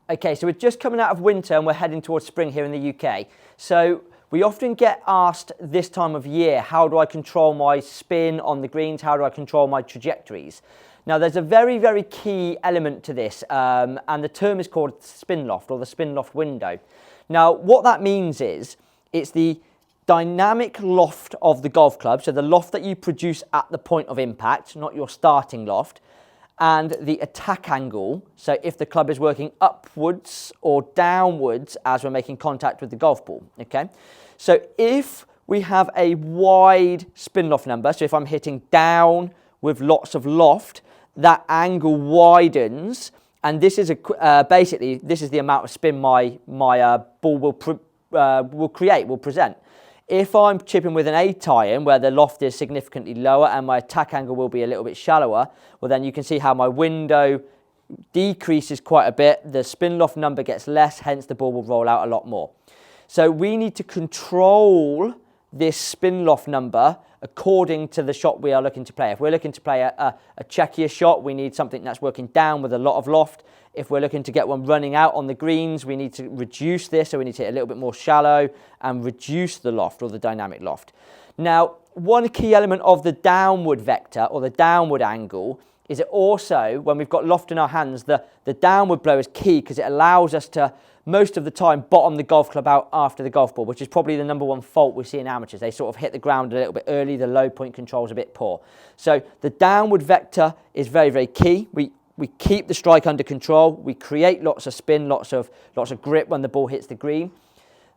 Okay, so we're just coming out of winter and we're heading towards spring here in the UK. So we often get asked this time of year, how do I control my spin on the greens? How do I control my trajectories? Now there's a very, very key element to this, and the term is called spin loft or the spin loft window. Now what that means is it's the dynamic loft of the golf club, so the loft that you produce at the point of impact, not your starting loft, and the attack angle, so if the club is working upwards or downwards as we're making contact with the golf ball, okay? So if we have a wide spin loft number, so if I'm hitting down with lots of loft, that angle widens, and this is basically this is the amount of spin my ball will present. If I'm chipping with an 8 iron where the loft is significantly lower and my attack angle will be a little bit shallower, well then you can see how my window decreases quite a bit, the spin loft number gets less, hence the ball will roll out a lot more. So we need to control this spin loft number according to the shot we are looking to play. If we're looking to play a checkier shot, we need something that's working down with a lot of loft. If we're looking to get one running out on the greens, we need to reduce this, so we need to hit a little bit more shallow and reduce the loft or the dynamic loft. Now, one key element of the downward vector or the downward angle is it also, when we've got loft in our hands, the downward blow is key because it allows us to, most of the time, bottom the golf club out after the golf ball, which is probably the number one fault we see in amateurs. They sort of hit the ground a little bit early, the low point control is a bit poor. So the downward vector is very, very key. We keep the strike under control. We create lots of spin, lots of grip when the ball hits the green.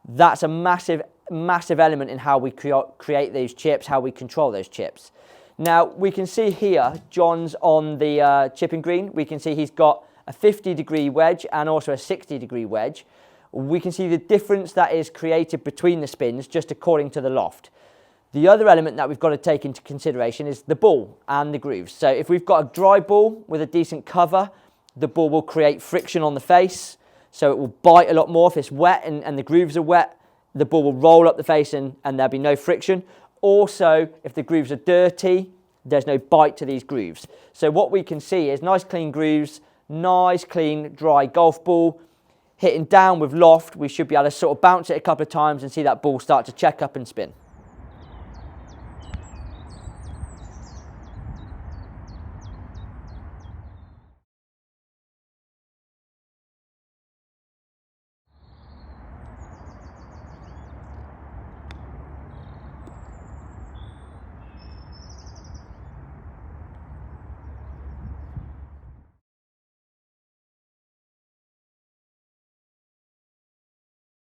That's a massive, massive element in how we create those chips, how we control those chips. Now, we can see here, John's on the chipping green. We can see he's got a 50-degree wedge and also a 60-degree wedge. We can see the difference that is created between the spins just according to the loft. The other element that we've got to take into consideration is the ball and the grooves. So if we've got a dry ball with a decent cover, the ball will create friction on the face, so it will bite a lot more. If it's wet and the grooves are wet, the ball will roll up the face and there'll be no friction. Also, if the grooves are dirty, there's no bite to these grooves. So what we can see is nice clean grooves, nice clean dry golf ball. Hitting down with loft, we should be able to sort of bounce it a couple of times and see that ball start to check up and spin.